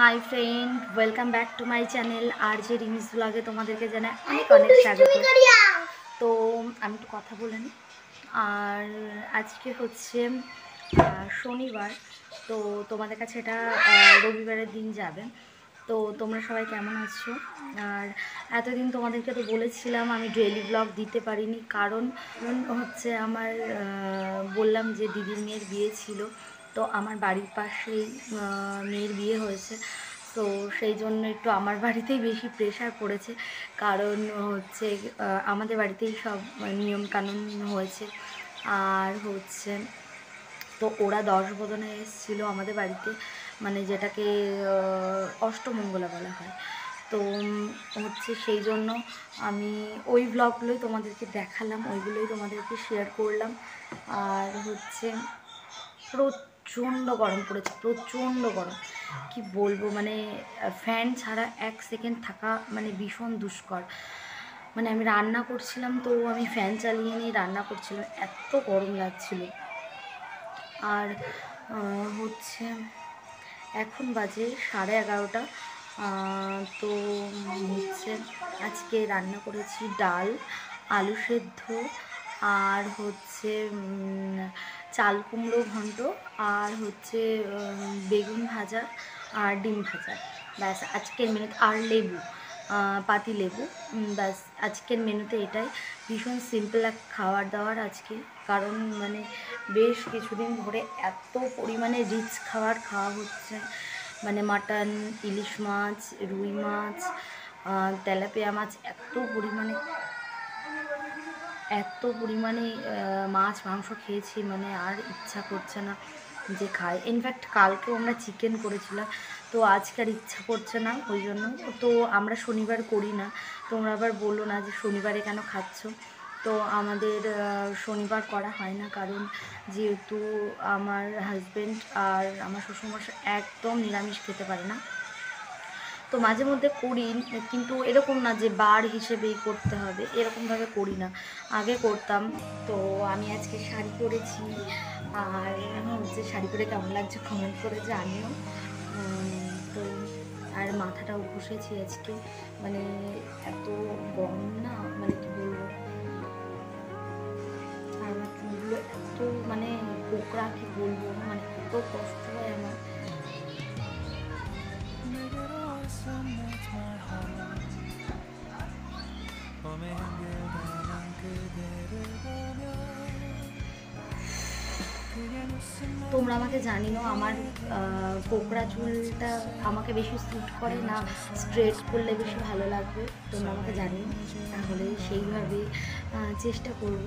High friend, welcome back to my channel আর যে রিমিস ব্লগে তোমাদেরকে জানাই অনেক অনেক স্বাগত। তো আমি একটু কথা বলে নিই। আর আজকে হচ্ছে শনিবার, তো তোমাদের কাছে এটা রবিবারের দিন যাবে। তো তোমরা সবাই কেমন আছো? আর এতদিন তোমাদেরকে তো বলেছিলাম আমি ডেইলি ব্লগ দিতে পারিনি, কারণ হচ্ছে আমার বললাম যে দিদির মেয়ের বিয়ে ছিল। তো আমার বাড়ির পাশেই মেয়ের বিয়ে হয়েছে। তো সেই জন্য একটু আমার বাড়িতেই বেশি প্রেশার পড়েছে, কারণ হচ্ছে আমাদের বাড়িতেই সব নিয়মকানুন হয়েছে। আর হচ্ছে তো ওরা 10 বদনে এসেছিলো আমাদের বাড়িতে, মানে যেটাকে অষ্টমঙ্গলা বলা হয়। তো হচ্ছে সেই জন্য আমি ওই ব্লগগুলোই তোমাদেরকে দেখালাম, ওইগুলোই তোমাদেরকে শেয়ার করলাম। আর হচ্ছে প্রচণ্ড গরম পড়েছে, প্রচণ্ড গরম, কি বলবো, মানে ফ্যান ছাড়া 1 সেকেন্ড থাকা মানে ভীষণ দুষ্কর। মানে আমি রান্না করছিলাম, তো আমি ফ্যান চালিয়ে নিয়ে রান্না করছিলাম, এত গরম লাগছিল। আর হচ্ছে এখন বাজে 11:30। তো হচ্ছে আজকে রান্না করেছি ডাল, আলু সেদ্ধ, আর হচ্ছে চাল কুমড়ো ঘন্ট, আর হচ্ছে বেগুন ভাজা আর ডিম ভাজা। ব্যাস আজকের মেনুতে, আর লেবু, পাতি লেবু। ব্যাস আজকের মেনুতে এটাই। ভীষণ সিম্পল এক খাবার দাবার আজকে, কারণ মানে বেশ কিছুদিন ধরে এত পরিমাণে রিচ খাবার খাওয়া হচ্ছে, মানে মাটন, ইলিশ মাছ, রুই মাছ, তেলাপিয়া মাছ, এত পরিমাণে মাছ মাংস খেয়েছি, মানে আর ইচ্ছা করছে না যে খাই। ইনফ্যাক্ট কালকেও আমরা চিকেন করেছিলাম, তো আজকে আর ইচ্ছা করছে না, ওই জন্য। তো আমরা শনিবার করি না, তোমরা আবার বলো না যে শনিবারে কেন খাচ্ছ। তো আমাদের শনিবার করা হয় না, কারণ যেহেতু আমার হাজব্যান্ড আর আমার শ্বশুরমশাই একদম নিরামিষ খেতে পারে না। তো মাঝে মধ্যে করি, কিন্তু এরকম না যে বার হিসেবেই করতে হবে, এরকমভাবে করি না। আগে করতাম। তো আমি আজকে শাড়ি পরেছি, আর হচ্ছে শাড়ি পরে কেমন লাগছে কমেন্ট করে জানিও। তো আর মাথাটাও ঘষেছি আজকে, মানে এত গরম না, মানে কি বলবো। আর আমার চুলগুলো এত মানে কোকড়া, কি বলবো, মানে এত কষ্ট হয় আমার। তোমরা আমাকে জানিও আমার কোকড়া চুলটা আমাকে বেশি স্যুট করে না স্ট্রেট করলে বেশি ভালো লাগবে, তোমরা আমাকে জানিও, তাহলে সেইভাবে চেষ্টা করব।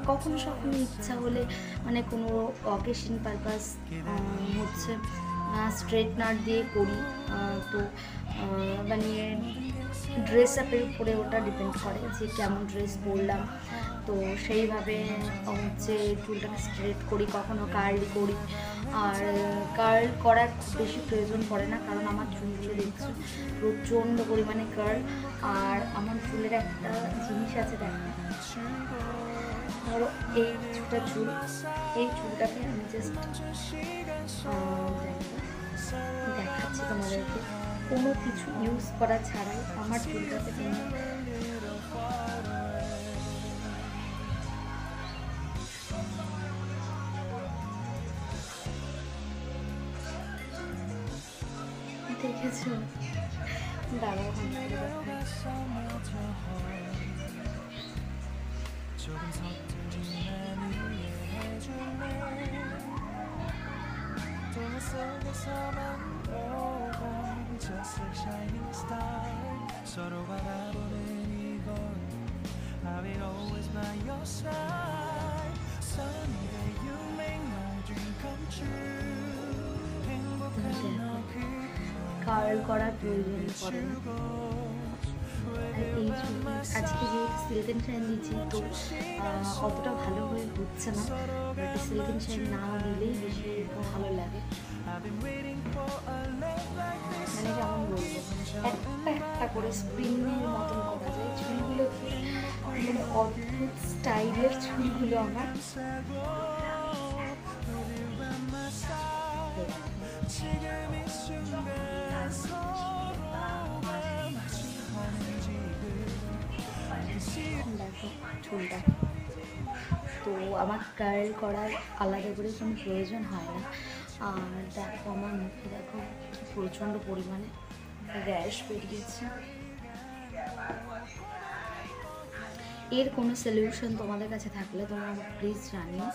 কখনো কখনো ইচ্ছা হলে, মানে কোনো অকেশন পারপাস হচ্ছে স্ট্রেটনার দিয়ে করি। তো মানে ড্রেস আপের উপরে ওটা ডিপেন্ড করে যে কেমন ড্রেস পরলাম, তো সেইভাবে হচ্ছে চুলটাকে স্ট্রেট করি, কখনো কার্ল করি। আর কার্ল করার খুব বেশি প্রয়োজন পড়ে না, কারণ আমার চুলগুলো দেখছো প্রচণ্ড পরিমাণে কার্ল। আর আমার চুলের একটা জিনিস আছে, দেখো, ধরো এই কিছুটা চুল, এই চুলটাকে আমি জাস্ট দেখাচ্ছি তোমাদেরকে, কোনো কিছু ইউজ করা ছাড়াই আমার চুলটাকে তোমরা দেখেছো। দাঁড়াও, কার্ল করার প্রয়োজন পড়ে না। আর এই আজকে যে সিল্ক অ্যান্ড শাইন দিচ্ছি, তো অতটা ভালো হয়ে হচ্ছে না, বাট সিল্ক অ্যান্ড শাইন না দিলেই বেশি ভালো লাগে। মানে কেমন বলবো, একটা একটা করে স্প্রিংয়ের মতন করা যায় চুলগুলোকে, মানে অদ্ভুত স্টাইলের চুলগুলো আমার। চুলটা। তো আমার কার্ল করার আলাদা করে কোনো প্রয়োজন হয় না। আর দেখো আমার মুখে দেখো কি প্রচণ্ড পরিমাণে র্যাশ বেরিয়েছে। এর কোনো সলিউশন তোমাদের কাছে থাকলে তোমরা আমাকে প্লিজ জানিও।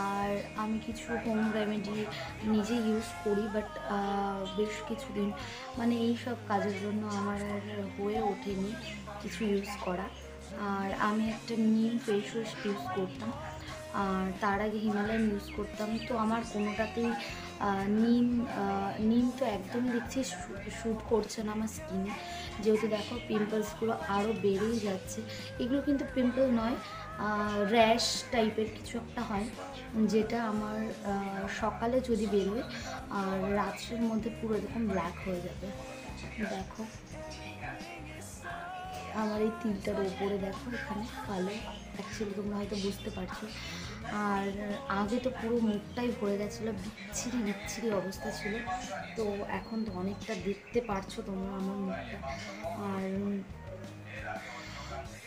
আর আমি কিছু হোম রেমেডি নিজে ইউজ করি, বাট বেশ কিছুদিন মানে এই সব কাজের জন্য আমার আর হয়ে ওঠেনি কিছু ইউজ করা। আর আমি একটা নিম ফেস ওয়াশ ইউজ করতাম, আর তার আগে হিমালয়ান ইউজ করতাম। তো আমার কোনোটাতেই নিম তো একদমই দেখছি শ্যুট করছে না আমার স্কিনে, যেহেতু দেখো পিম্পলসগুলো আরও বেড়েই যাচ্ছে। এগুলো কিন্তু পিম্পল নয়, র্যাশ টাইপের কিছু একটা হয়, যেটা আমার সকালে যদি বেরোয় আর রাত্রের মধ্যে পুরো এরকম ব্ল্যাক হয়ে যাবে। দেখো আমার এই তিলটার ওপরে দেখো এখানে কালো, অ্যাকচুয়ালি তোমরা হয়তো বুঝতে পারছো। আর আগে তো পুরো মুখটাই ভরে গেছিলো, বিচ্ছিরি অবস্থা ছিল। তো এখন তো অনেকটা দেখতে পারছো তোমরা আমার মুখটা। আর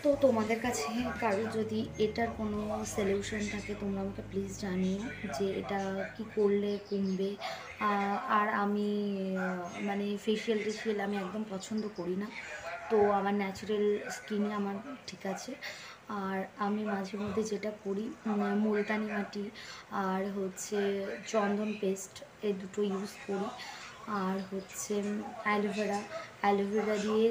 তো তোমাদের কাছে কারো যদি এটার কোনো সলিউশন থাকে তোমরা আমাকে প্লিজ জানিও যে এটা কি করলে কমবে। আর আমি মানে ফেশিয়াল আমি একদম পছন্দ করি না, তো আমার ন্যাচারাল স্কিনে আমার ঠিক আছে। আর আমি মাঝে মধ্যে যেটা করি মুলতানি মাটি আর হচ্ছে চন্দন পেস্ট, এই দুটো ইউজ করি। আর হচ্ছে অ্যালোভেরা দিয়ে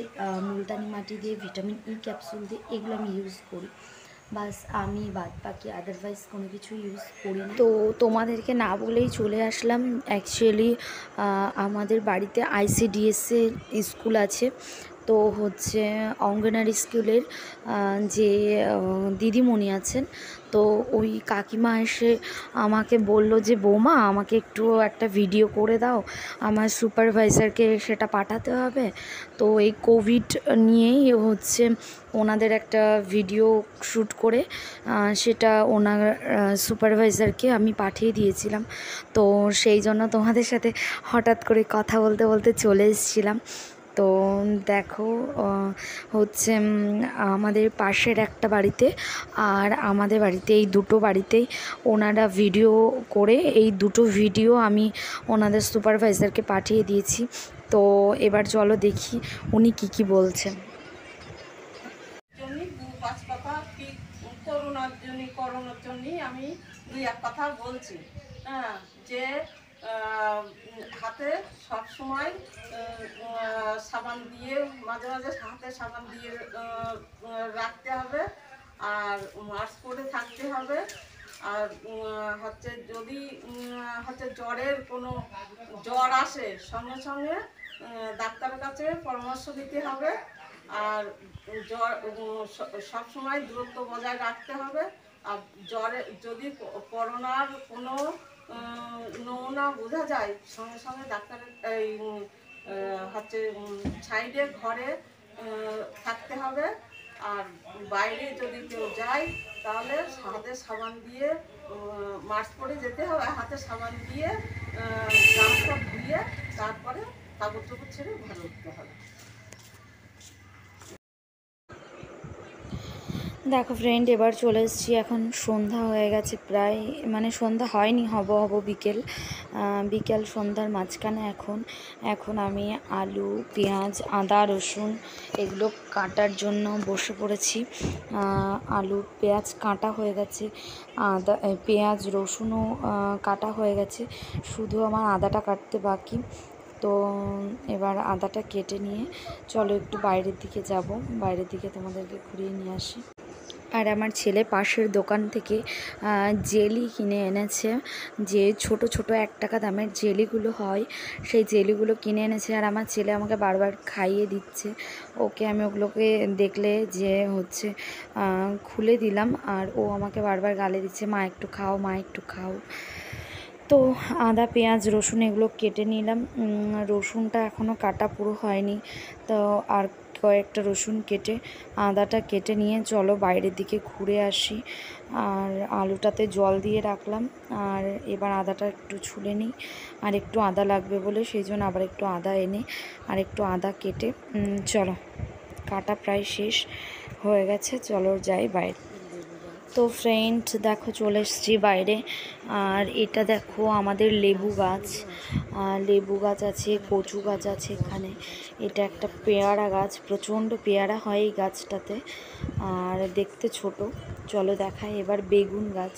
মুলতানি মাটি দিয়ে ভিটামিন ই ক্যাপসুল দিয়ে এগুলো আমি ইউজ করি। বাস আমি বাদ বাকি আদারওয়াইজ কোনো কিছু ইউজ করি না। তো তোমাদেরকে না বলেই চলে আসলাম। অ্যাকচুয়ালি আমাদের বাড়িতে ICDS স্কুল আছে, তো হচ্ছে অঙ্গনারী স্কুলের যে দিদিমণি আছেন, তো ওই কাকিমা এসে আমাকে বলল যে বৌমা আমাকে একটু একটা ভিডিও করে দাও, আমার সুপারভাইজারকে সেটা পাঠাতে হবে। তো এই কোভিড নিয়েই হচ্ছে ওনাদের একটা ভিডিও শ্যুট করে সেটা ওনার সুপারভাইজারকে আমি পাঠিয়ে দিয়েছিলাম। তো সেই জন্য তোমাদের সাথে হঠাৎ করে কথা বলতে বলতে চলে এসেছিলাম। তো দেখো হচ্ছে আমাদের পাশের একটা বাড়িতে আর আমাদের বাড়িতে, এই দুটো বাড়িতেই ওনারা ভিডিও করে, এই দুটো ভিডিও আমি ওনাদের সুপারভাইজারকে পাঠিয়ে দিয়েছি। তো এবার চলো দেখি উনি কি বলছেন। করোনার জন্য আমি দুই এক কথা বলছি। হ্যাঁ, যে হাতে সব সময় সাবান দিয়ে মাঝে মাঝে হাতে সাবান দিয়ে রাখতে হবে, আর মাস্ক পরে থাকতে হবে। আর হচ্ছে যদি হচ্ছে জ্বর আসে সঙ্গে সঙ্গে ডাক্তারের কাছে পরামর্শ নিতে হবে। আর জ্বর সবসময় দূরত্ব বজায় রাখতে হবে। আর জ্বরে যদি করোনার কোনো নমুনা বোঝা যায় সঙ্গে সঙ্গে ডাক্তারের এই হচ্ছে সাইডে ঘরে থাকতে হবে। আর বাইরে যদি কেউ যায় তাহলে হাতে সাবান দিয়ে মাস্ক পরে যেতে হবে, হাতে সাবান দিয়ে গামছা ধুয়ে তারপরে কাপড় চোপড় ছেড়ে ঘরে উঠতে হবে। দেখো ফ্রেন্ড, এবার চলে এসেছি, এখন সন্ধ্যা হয়ে গেছে প্রায়, মানে সন্ধ্যা হয়নি, হব বিকেল সন্ধ্যার মাঝখানে। এখন আমি আলু, পেঁয়াজ, আদা, রসুন এগুলো কাটার জন্য বসে পড়েছি। আলু পেঁয়াজ কাটা হয়ে গেছে, পেঁয়াজ রসুনও কাটা হয়ে গেছে, শুধু আমার আদাটা কাটতে বাকি। তো এবার আদাটা কেটে নিয়ে চলো একটু বাইরের দিকে যাব, বাইরের দিকে তোমাদেরকে ঘুরিয়ে নিয়ে আসি। আর আমার ছেলে পাশের দোকান থেকে জেলি কিনে এনেছে, যে ছোট 1 টাকা দামের জেলিগুলো হয়, সেই জেলিগুলো কিনে এনেছে। আর আমার ছেলে আমাকে বারবার খাইয়ে দিচ্ছে, ওকে আমি ওগুলোকে দেখলে যে হচ্ছে খুলে দিলাম, আর ও আমাকে বারবার গালে দিচ্ছে, মা একটু খাও, মা একটু খাও। তো আদা, পেঁয়াজ, রসুন এগুলো কেটে নিলাম। রসুনটা এখনও কাটা পুরো হয়নি, তো আর কয়েকটা রসুন কেটে আদাটা কেটে নিয়ে চলো বাইরের দিকে ঘুরে আসি। আর আলুটাতে জল দিয়ে রাখলাম, আর এবার আদাটা একটু ছুলে নিই, আর একটু আদা লাগবে বলে সেই জন্য আবার একটু আদা এনে আর একটু আদা কেটে চলো, কাটা প্রায় শেষ। হয়ে গেছে, চলো যাই বাইরে। তো ফ্রেন্ড দেখো চলে এসেছি বাইরে। আর এটা দেখো আমাদের লেবু গাছ, লেবু গাছ আছে, কচু গাছ আছে এখানে। এটা একটা পেয়ারা গাছ, প্রচণ্ড পেয়ারা হয় এই গাছটাতে, আর দেখতে ছোট। চলো দেখাই। এবার বেগুন গাছ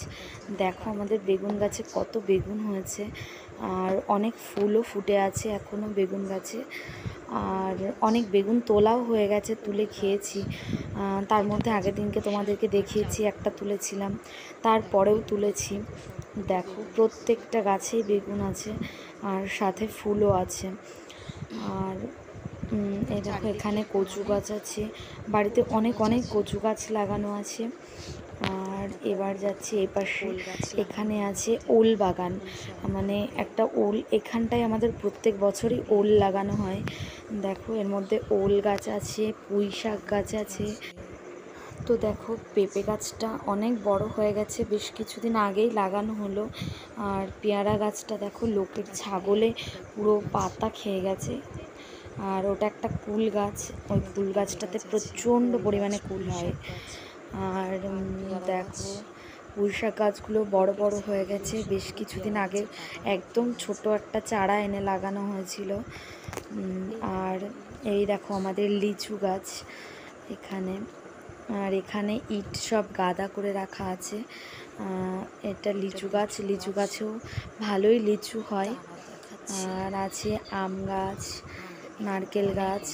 দেখো, আমাদের বেগুন গাছে কত বেগুন হয়েছে, আর অনেক ফুলও ফুটে আছে এখনও বেগুন গাছে। আর অনেক বেগুন তোলাও হয়ে গেছে, তুলে খেয়েছি। তার মধ্যে আগের দিনকে তোমাদেরকে দেখিয়েছি একটা তুলেছিলাম, তারপরেও তুলেছি। দেখো প্রত্যেকটা গাছেই বেগুন আছে, আর সাথে ফুলও আছে। আর এই দেখো এখানে কচু গাছ আছে, বাড়িতে অনেক অনেক কচু গাছ লাগানো আছে। আর এবার যাচ্ছি এপাশে, এখানে আছে ওল বাগান, মানে একটা ওল, এখানটায় আমাদের প্রত্যেক বছরই ওল লাগানো হয়। দেখো এর মধ্যে ওল গাছ আছে, পুঁই শাক গাছ আছে। তো দেখো পেঁপে গাছটা অনেক বড় হয়ে গেছে, বেশ কিছুদিন আগেই লাগানো হলো। আর পেয়ারা গাছটা দেখো লোকের ছাগলে পুরো পাতা খেয়ে গেছে। আর ওটা একটা কুল গাছ, ওই কুল গাছটাতে প্রচণ্ড পরিমাণে কুল হয়। আর দেখো পুঁই শাক গাছগুলো বড় বড় হয়ে গেছে, বেশ কিছুদিন আগে একদম ছোট একটা চারা এনে লাগানো হয়েছিল। আর এই দেখো আমাদের লিচু গাছ এখানে, আর এখানে ইট সব গাদা করে রাখা আছে। এটা লিচু গাছ, লিচু গাছেও ভালোই লিচু হয়। আর আছে আম গাছ, নারকেল গাছ,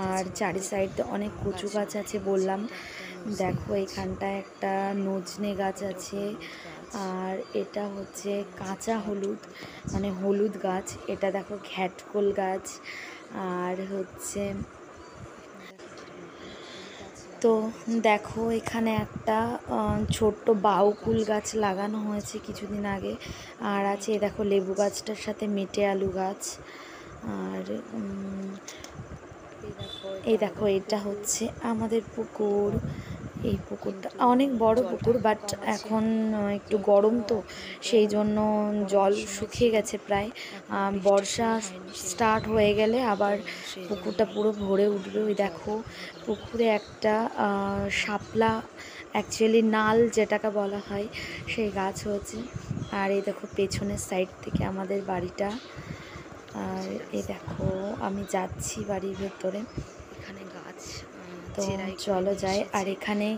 আর চারি সাইডে অনেক কচু গাছ আছে বললাম। দেখো এখানটায় একটা নজনে গাছ আছে। আর এটা হচ্ছে কাঁচা হলুদ, মানে হলুদ গাছ। এটা দেখো ঘ্যাটকোল গাছ। আর হচ্ছে তো দেখো এখানে একটা ছোট্ট বাউকুল গাছ লাগানো হয়েছে কিছুদিন আগে। আর আছে দেখো লেবু গাছটার সাথে মেটে আলু গাছ। আর এই দেখো এটা হচ্ছে আমাদের পুকুর। এই পুকুরটা অনেক বড় পুকুর, বাট এখন একটু গরম তো সেই জন্য জল শুকিয়ে গেছে প্রায়। বর্ষা স্টার্ট হয়ে গেলে আবার পুকুরটা পুরো ভরে উঠবে। ওই দেখো পুকুরে একটা শাপলা, অ্যাকচুয়ালি নাল যেটাকে বলা হয়, সেই গাছ হয়েছে। আর এই দেখো পেছনের সাইড থেকে আমাদের বাড়িটা। আর এই দেখো আমি যাচ্ছি বাড়ির ভেতরে, এখানে গাছ, তো চলো যাই। আর এখানে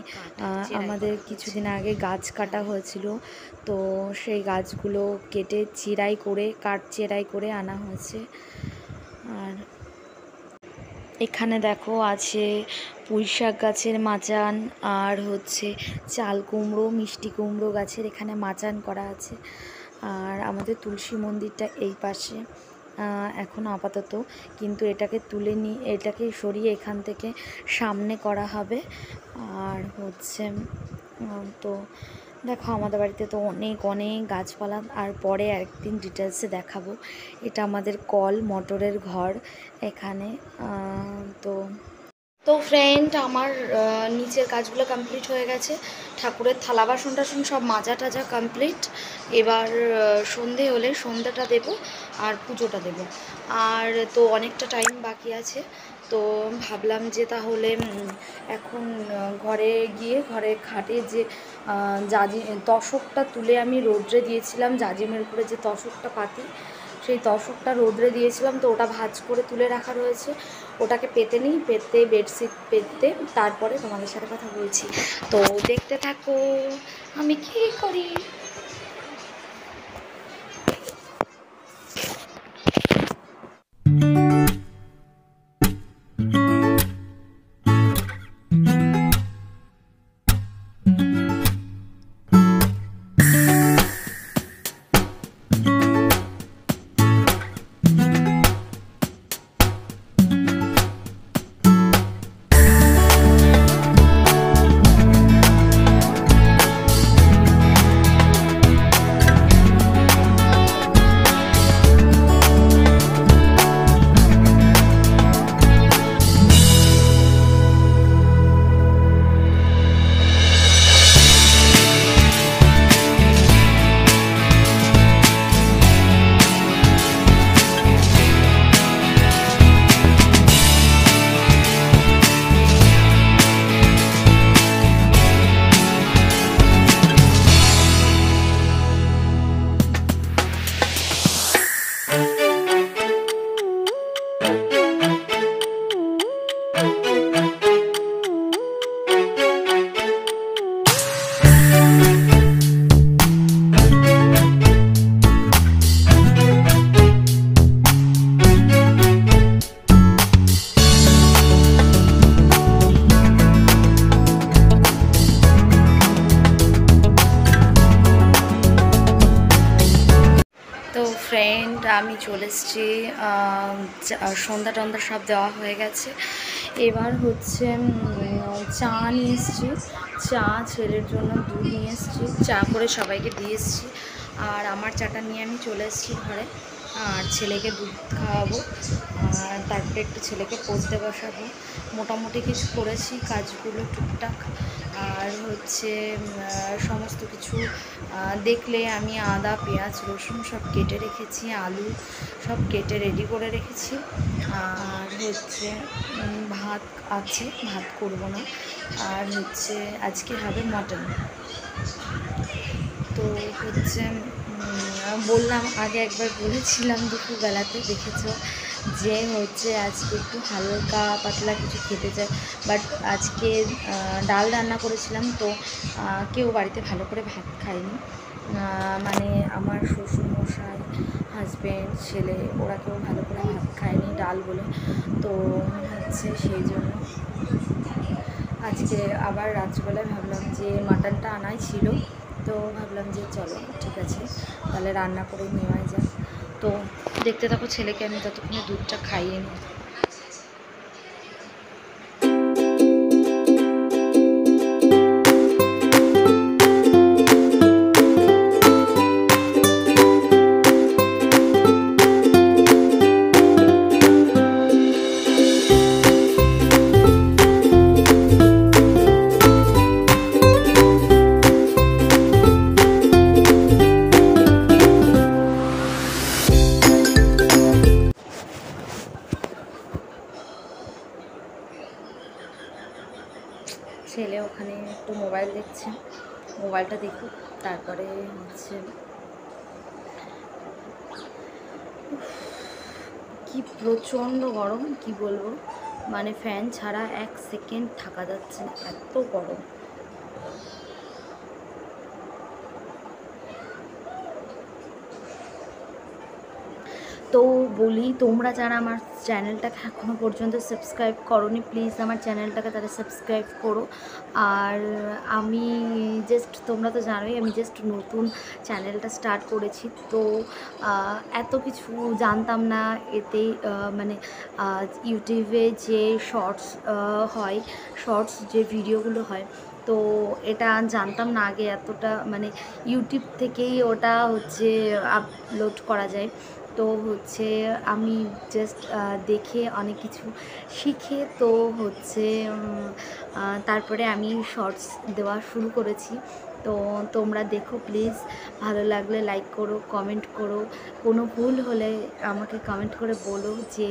আমাদের কিছুদিন আগে গাছ কাটা হয়েছিল, তো সেই গাছগুলো কেটে চিরাই করে, কাঠ চেরাই করে আনা হয়েছে। আর এখানে দেখো আছে পুঁই শাক গাছের মাচান, আর হচ্ছে চাল কুমড়ো, মিষ্টি কুমড়ো গাছের এখানে মাচান করা আছে। আর আমাদের তুলসী মন্দিরটা এই পাশে এখন আপাতত, কিন্তু এটাকে তুলে নিয়ে, এটাকে সরিয়ে এখান থেকে সামনে করা হবে। আর হচ্ছে তো দেখো আমাদের বাড়িতে তো অনেক অনেক গাছপালা, আর পরে একদিন ডিটেলসে দেখাবো। এটা আমাদের কল মোটরের ঘর এখানে। তো ফ্রেন্ড আমার নিচের কাজগুলো কমপ্লিট হয়ে গেছে, ঠাকুরের থালা বাসন টাসন সব মাজা টাজা কমপ্লিট। এবার সন্ধে হলে সন্ধ্যাটা দেব আর পুজোটা দেব। আর তো অনেকটা টাইম বাকি আছে, তো ভাবলাম যে তাহলে এখন ঘরে গিয়ে, ঘরে খাটে যে তশকটা তুলে আমি রোদ্রে দিয়েছিলাম, জাজিমের উপরে যে তশকটা পাতি, সেই তশকটা রোদ্রে দিয়েছিলাম, তো ওটা ভাঁজ করে তুলে রাখা রয়েছে। ওটাকে পেতে নিই, পেতে বেডশিট পেতে তারপরে তোমাদের সাথে কথা বলছি। তো দেখতে থাকো আমি কী করি। আমি চলে এসেছি, সন্ধ্যা টন্ধা সব দেওয়া হয়ে গেছে। এবার হচ্ছে চা নিয়ে এসেছি, চা ছেলের জন্য দুধ নিয়ে এসেছি, চা করে সবাইকে দিয়ে এসেছি। আর আমার চাটা নিয়ে আমি চলে এসেছি ঘরে, আর ছেলেকে দুধ খাওয়াবো, আর তারপরে একটু ছেলেকে পড়তে বসাবো। মোটামুটি কিছু করেছি কাজগুলো টুকটাক। আর হচ্ছে সমস্ত কিছু দেখলে আমি আদা পেঁয়াজ রসুন সব কেটে রেখেছি, আলু সব কেটে রেডি করে রেখেছি। আর হচ্ছে ভাত আছে, ভাত করব না। আর হচ্ছে আজকে হবে মটন। তো হচ্ছে বললাম, আগে একবার বলেছিলাম দুপুরবেলাতে, দেখেছো যে হচ্ছে আজকে একটু হালকা পাতলা কিছু খেতে চাই। বাট আজকে ডাল রান্না করেছিলাম, তো কেউ বাড়িতে ভালো করে ভাত খায়নি। মানে আমার শ্বশুরমশাই, হাজব্যান্ড, ছেলে, ওরা কেউ ভালো করে ভাত খায়নি ডাল বলে। তো হচ্ছে সেই জন্য আজকে আবার রাত্রিবেলায় ভাবলাম যে মাটনটা আনাই ছিল, তো ভাবলাম যে চলো ঠিক আছে তাহলে রান্না করে নেওয়াই যাক। তো দেখতে থাকো, ছেলেকে আমি ততক্ষণে দুধটা খাইয়ে নিই। ছেলে ওখানে একটু মোবাইল দেখছে, মোবাইলটা দেখুক, তারপরে হচ্ছে কি প্রচণ্ড গরম, কি বলবো, মানে ফ্যান ছাড়া এক সেকেন্ড থাকা যাচ্ছে না, এত গরম। তো বলি, তোমরা যারা আমার চ্যানেলটাকে এখনও পর্যন্ত সাবস্ক্রাইব করোনি, প্লিজ আমার চ্যানেলটাকে তারা সাবস্ক্রাইব করো। আর আমি জাস্ট, তোমরা তো জানোই আমি জাস্ট নতুন চ্যানেলটা স্টার্ট করেছি, তো এত কিছু জানতাম না এতে, মানে ইউটিউবে যে শর্টস হয়, শর্টস যে ভিডিওগুলো হয়, তো এটা জানতাম না আগে এতটা, মানে ইউটিউব থেকেই ওটা হচ্ছে আপলোড করা যায়। তো হচ্ছে আমি জাস্ট দেখে অনেক কিছু শিখে, তো হচ্ছে তারপরে আমি শর্টস দেওয়া শুরু করেছি। তো তোমরা দেখো প্লিজ, ভালো লাগলে লাইক করো, কমেন্ট করো, কোনো ভুল হলে আমাকে কমেন্ট করে বলো যে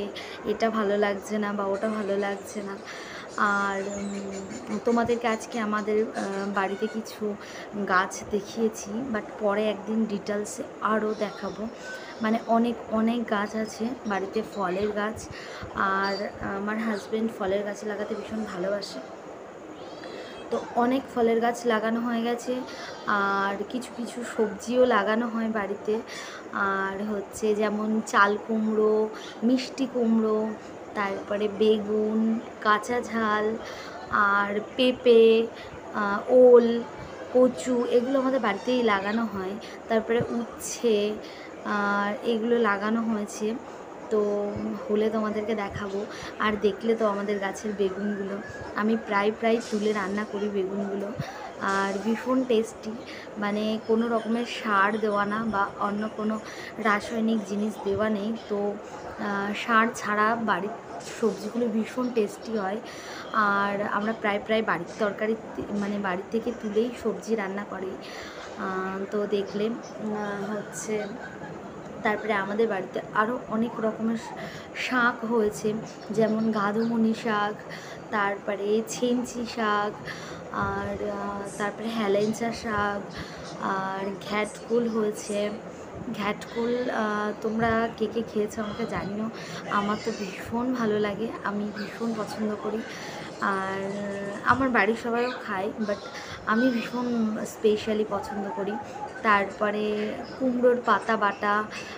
এটা ভালো লাগছে না বা ওটা ভালো লাগছে না। আর তোমাদেরকে আজকে আমাদের বাড়িতে কিছু গাছ দেখিয়েছি, বাট পরে একদিন ডিটেলসে আরও দেখাবো। মানে অনেক অনেক গাছ আছে বাড়িতে, ফলের গাছ। আর আমার হাজব্যান্ড ফলের গাছ লাগাতে ভীষণ ভালোবাসে, তো অনেক ফলের গাছ লাগানো হয়ে গেছে। আর কিছু কিছু সবজিও লাগানো হয় বাড়িতে। আর হচ্ছে যেমন চাল কুমড়ো, মিষ্টি কুমড়ো, তারপরে বেগুন, কাঁচা ঝাল, আর পেঁপে, ওল, কচু, এগুলো আমাদের বাড়িতেই লাগানো হয়। তারপরে উচ্ছে, আর এগুলো লাগানো হয়েছে। তো হলে তোমাদেরকে দেখাবো। আর দেখলে তো আমাদের গাছের বেগুনগুলো আমি প্রায় তুলে রান্না করি বেগুনগুলো, আর ভীষণ টেস্টি, মানে কোনো রকমের সার দেওয়া না বা অন্য কোনো রাসায়নিক জিনিস দেওয়া নেই। তো সার ছাড়া বাড়ির সবজিগুলো ভীষণ টেস্টি হয়। আর আমরা প্রায় বাড়ির তরকারি, মানে বাড়ি থেকে তুলেই সবজি রান্না করি। তো দেখলে হচ্ছে তারপরে আমাদের বাড়িতে আরও অনেক রকমের শাক হয়েছে, যেমন গাঁদুমনি শাক, তারপরে ছেঞ্চি শাক, আর তারপরে হেলেঞ্চা শাক, আর ঘ্যাটকুল হয়েছে। ঘ্যাটকুল তোমরা কে কে খেয়েছো আমাকে জানিও, আমার তো ভীষণ ভালো লাগে, আমি ভীষণ পছন্দ করি। আর আমার বাড়ির সবাইও খায়, বাট আমি ভীষণ স্পেশালি পছন্দ করি। তারপরে কুমড়োর পাতা বাটা,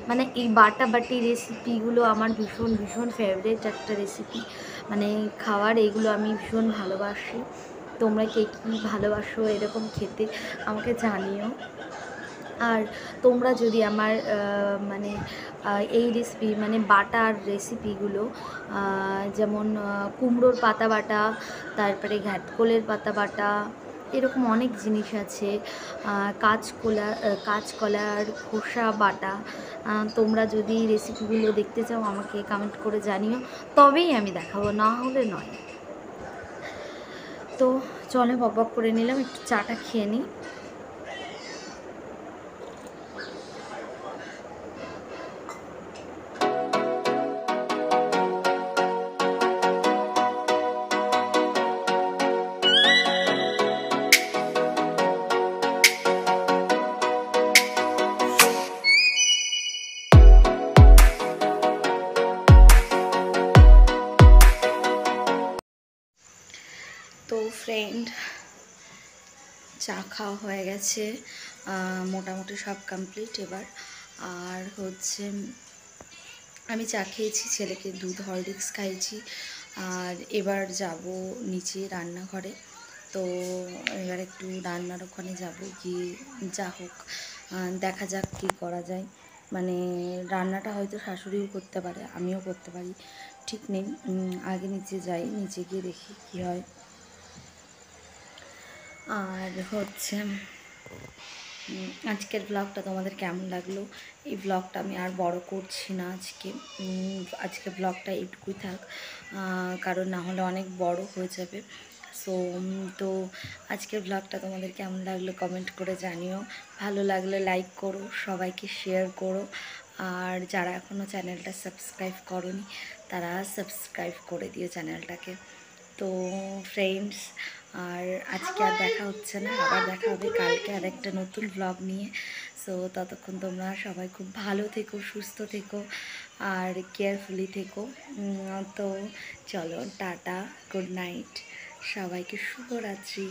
মানে এই বাটাবাটি রেসিপিগুলো আমার ভীষণ ফেভারিট একটা রেসিপি, মানে খাওয়ার এগুলো আমি ভীষণ ভালোবাসি। তোমরা কে কী ভালোবাসো এরকম খেতে আমাকে জানিও। আর তোমরা যদি আমার মানে এই রেসিপি মানে বাটার রেসিপিগুলো যেমন কুমড়োর পাতা বাটা, তারপরে ঘ্যাটকোলের পাতা বাটা, এরকম অনেক জিনিস আছে, কাঁচকলার খোসা বাটা, তোমরা যদি রেসিপিগুলো দেখতে চাও আমাকে কমেন্ট করে জানিও, তবেই আমি দেখাবো, না হলে নয়। তো চলে বক বক করে নিলাম, একটু চাটা খেয়ে নিই। তো ফ্রেন্ড, চা খাওয়া হয়ে গেছে, মোটামুটি সব কমপ্লিট এবার। আর হচ্ছে আমি চা খেয়েছি, ছেলেকে দুধ হরলিক্স খাইয়েছি, আর এবার যাব নিচে রান্নাঘরে। তো এবার একটু রান্নার ওখানে যাব, গিয়ে যা হোক দেখা যাক কী করা যায়। মানে রান্নাটা হয়তো শাশুড়িও করতে পারে, আমিও করতে পারি, ঠিক নেই। আগে নিচে যাই, নিচে গিয়ে দেখি কী হয়। আর হচ্ছে আজকের ব্লগটা তোমাদের কেমন লাগলো? এই ব্লগটা আমি আর বড় করছি না আজকে ব্লগটা এইটুকুই থাক, কারণ না হলে অনেক বড় হয়ে যাবে। তো আজকের ব্লগটা তোমাদের কেমন লাগলো কমেন্ট করে জানিও, ভালো লাগলে লাইক করো, সবাইকে শেয়ার করো, আর যারা এখনও চ্যানেলটা সাবস্ক্রাইব করোনি তারা সাবস্ক্রাইব করে দিও চ্যানেলটাকে। তো ফ্রেন্ডস, আর আজকে আর দেখা হচ্ছে না, আবার দেখা হবে কালকে আর একটা নতুন ব্লগ নিয়ে। সো ততক্ষণ তোমরা সবাই খুব ভালো থেকো, সুস্থ থেকো, আর কেয়ারফুলি থেকো। তো চলো, টাটা, গুড নাইট, সবাইকে শুভরাত্রি।